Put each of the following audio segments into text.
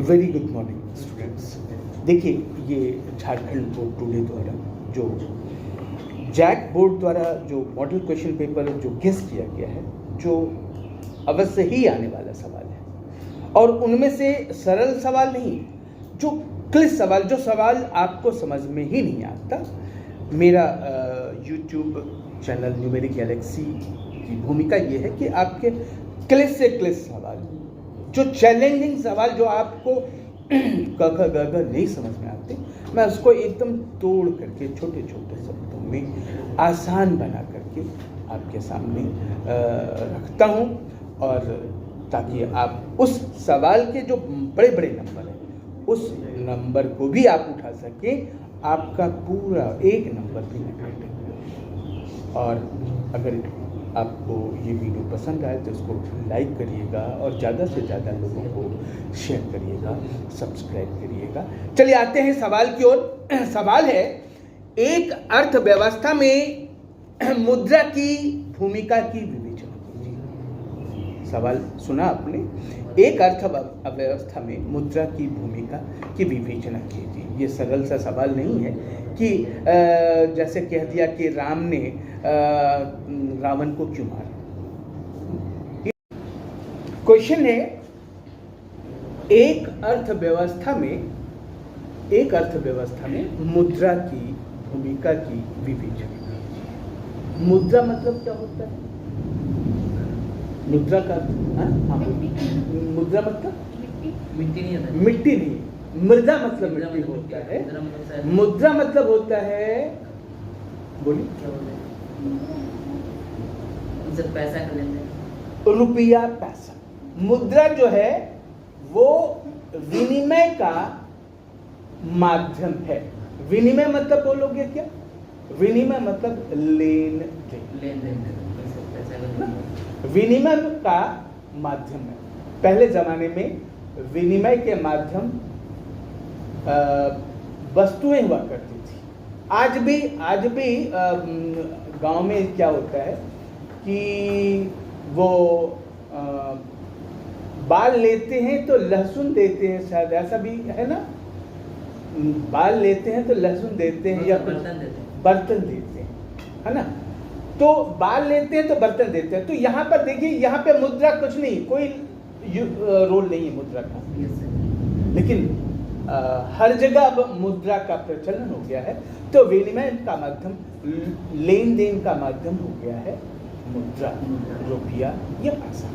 Very good morning students. देखिए, ये Jharkhand board today द्वारा जो जैक बोर्ड द्वारा जो मॉडल क्वेश्चन पेपर जो गेस किया गया है, जो अवश्य ही आने वाला सवाल है, और उनमें से सरल सवाल नहीं, जो क्लिष्ट सवाल, जो सवाल आपको समझ में ही नहीं आता। मेरा यूट्यूब चैनल न्यूमेरिक गैलेक्सी की भूमिका ये है कि आपके क्लिष्ट से क्लिष्ट सवाल, जो चैलेंजिंग सवाल, जो आपको क ख ग घ नहीं समझ में आते, मैं उसको एकदम तोड़ करके छोटे छोटे शब्दों में आसान बना करके आपके सामने रखता हूँ, और ताकि आप उस सवाल के जो बड़े बड़े नंबर हैं, उस नंबर को भी आप उठा सकें। आपका पूरा एक नंबर भी न कटे। और अगर आपको ये वीडियो पसंद आए तो इसको लाइक करिएगा और ज़्यादा से ज़्यादा लोगों को शेयर करिएगा, सब्सक्राइब करिएगा। चलिए आते हैं सवाल की ओर। सवाल है, एक अर्थव्यवस्था में मुद्रा की भूमिका की विवेचना कीजिए। सवाल सुना आपने? एक अर्थव्यवस्था में मुद्रा की भूमिका की विवेचना कीजिए। ये सरल सा सवाल नहीं है कि जैसे कह दिया कि राम ने रावण को क्यों मारा। क्वेश्चन है, एक अर्थव्यवस्था में मुद्रा की भूमिका की विवेचना कीजिए। मुद्रा मतलब क्या होता है? मुद्रा का मुद्रा मतलब मिट्टी नहीं, मृदा मतलब मिट्टी होता है। मुद्रा मतलब होता है, बोलिए क्या बोलते हैं, पैसा का लेन देन, रुपया पैसा। मुद्रा जो है वो विनिमय का माध्यम है। विनिमय मतलब बोलोगे क्या? विनिमय मतलब लेन देन, विनिमय का माध्यम है। पहले जमाने में विनिमय के माध्यम वस्तुएं हुआ करती थी। आज भी गांव में क्या होता है कि वो बाल लेते हैं तो लहसुन देते हैं, शायद ऐसा भी है ना। बाल लेते हैं तो लहसुन देते हैं या बर्तन देते हैं, है ना। तो बाल लेते हैं तो बर्तन देते हैं। तो यहाँ पर देखिए, यहाँ पे मुद्रा कुछ नहीं, कोई रोल नहीं है मुद्रा का। लेकिन हर जगह अब मुद्रा का प्रचलन हो गया है, तो विनिमय का माध्यम, लेन देन का माध्यम हो गया है मुद्रा, रुपया या पैसा।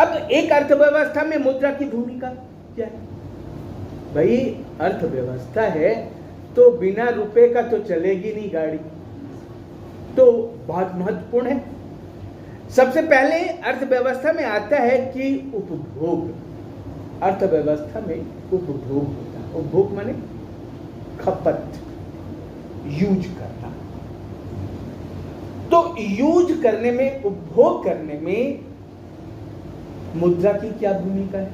अब एक अर्थव्यवस्था में मुद्रा की भूमिका क्या है? भाई, अर्थव्यवस्था है तो बिना रुपए का तो चलेगी नहीं गाड़ी, तो बहुत महत्वपूर्ण है। सबसे पहले अर्थव्यवस्था में आता है कि उपभोग। अर्थव्यवस्था में उपभोग होता है। उपभोग माने खपत, यूज करना। तो यूज करने में, उपभोग करने में मुद्रा की क्या भूमिका है?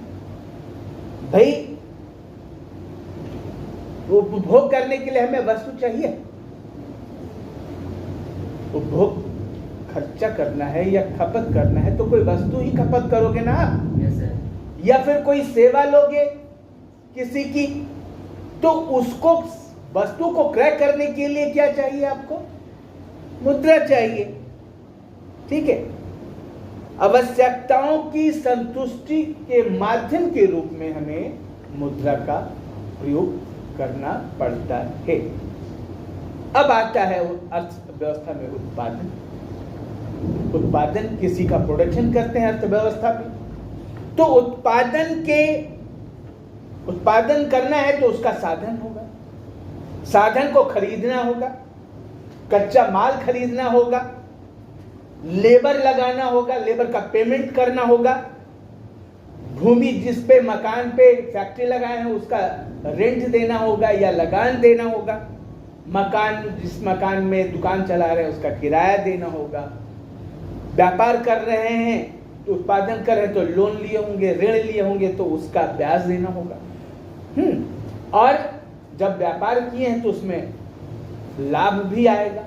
भाई, उपभोग करने के लिए हमें वस्तु चाहिए। उपभोग खर्चा करना है या खपत करना है तो कोई वस्तु ही खपत करोगे ना आप। yes, या फिर कोई सेवा लोगे किसी की, तो उसको, वस्तु को क्रय करने के लिए क्या चाहिए आपको? मुद्रा चाहिए। ठीक है। आवश्यकताओं की संतुष्टि के माध्यम के रूप में हमें मुद्रा का प्रयोग करना पड़ता है। अब आता है अर्थव्यवस्था में उत्पादन। उत्पादन, किसी का प्रोडक्शन करते हैं अर्थव्यवस्था में, तो उत्पादन करना है तो उसका साधन होगा, साधन को खरीदना होगा, कच्चा माल खरीदना होगा, लेबर लगाना होगा, लेबर का पेमेंट करना होगा, भूमि जिस पे, मकान पे फैक्ट्री लगाए हैं उसका रेंट देना होगा या लगान देना होगा, मकान, जिस मकान में दुकान चला रहे हैं उसका किराया देना होगा, व्यापार कर रहे हैं तो उत्पादन कर रहे हैं तो लोन लिए होंगे, ऋण लिए होंगे तो उसका ब्याज देना होगा। और जब व्यापार किए हैं तो उसमें लाभ भी आएगा,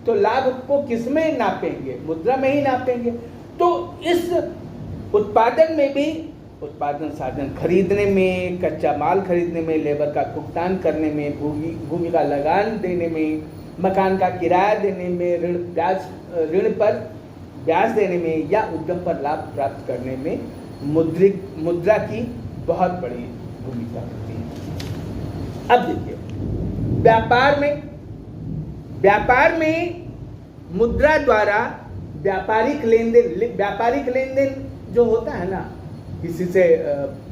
तो लाभ को किस में नापेंगे? मुद्रा में ही नापेंगे। तो इस उत्पादन में भी उत्पादन साधन खरीदने में, कच्चा माल खरीदने में, लेबर का भुगतान करने में, भूमि का लगान देने में, मकान का किराया देने में, ऋण पर ब्याज देने में या उद्यम पर लाभ प्राप्त करने में मुद्रा की बहुत बड़ी भूमिका होती है। अब देखिए, व्यापार में मुद्रा द्वारा व्यापारिक लेनदेन जो होता है ना, किसी से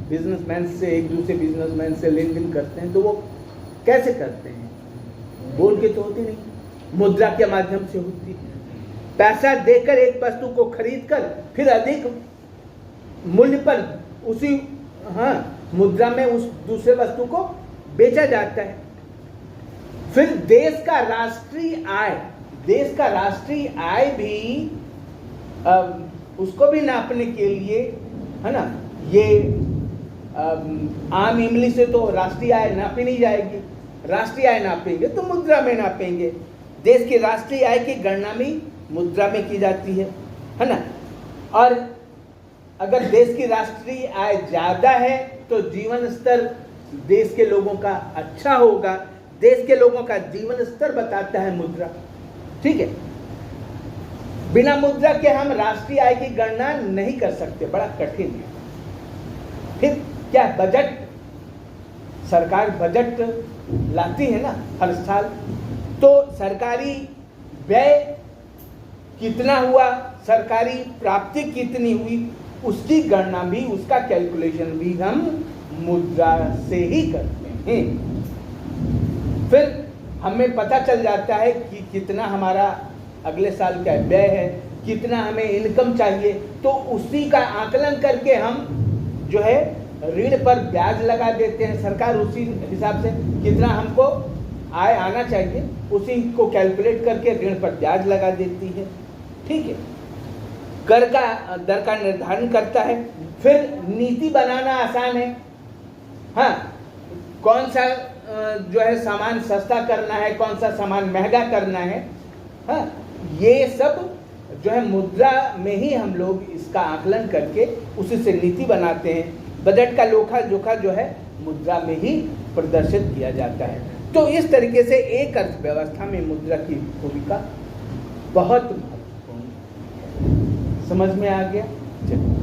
बिजनेसमैन से, एक दूसरे बिजनेसमैन से लेन देन करते हैं, तो वो कैसे करते हैं? बोल के तो होती नहीं, मुद्रा के माध्यम से होती है। पैसा देकर एक वस्तु को खरीद कर फिर अधिक मूल्य पर उसी मुद्रा में उस दूसरे वस्तु को बेचा जाता है। फिर देश का राष्ट्रीय आय भी उसको भी नापने के लिए, है ना, ये आम इमली से तो राष्ट्रीय आय नापी नहीं जाएगी। राष्ट्रीय आय नापेंगे तो मुद्रा में नापेंगे। देश की राष्ट्रीय आय की गणना भी मुद्रा में की जाती है ना। और अगर देश की राष्ट्रीय आय ज्यादा है तो जीवन स्तर देश के लोगों का अच्छा होगा। देश के लोगों का जीवन स्तर बताता है मुद्रा, ठीक है। बिना मुद्रा के हम राष्ट्रीय आय की गणना नहीं कर सकते, बड़ा कठिन है। फिर क्या, बजट, सरकार बजट लाती है ना हर साल, तो सरकारी व्यय कितना हुआ, सरकारी प्राप्ति कितनी हुई, उसकी गणना भी, उसका कैलकुलेशन भी हम मुद्रा से ही करते हैं। फिर हमें पता चल जाता है कि कितना हमारा अगले साल का व्यय है, कितना हमें इनकम चाहिए, तो उसी का आकलन करके हम जो है ऋण पर ब्याज लगा देते हैं। सरकार उसी हिसाब से कितना हमको आय आना चाहिए उसी को कैलकुलेट करके ऋण पर ब्याज लगा देती है, ठीक है। कर का दर का निर्धारण करता है। फिर नीति बनाना आसान है, हाँ, कौन सा जो है सामान सस्ता करना है, कौन सा सामान महंगा करना है, हाँ, ये सब जो है मुद्रा में ही हम लोग इसका आकलन करके उसी से नीति बनाते हैं। बजट का लेखा जोखा जो है मुद्रा में ही प्रदर्शित किया जाता है। तो इस तरीके से एक अर्थव्यवस्था में मुद्रा की भूमिका बहुत महत्वपूर्ण है। समझ में आ गया? चलिए।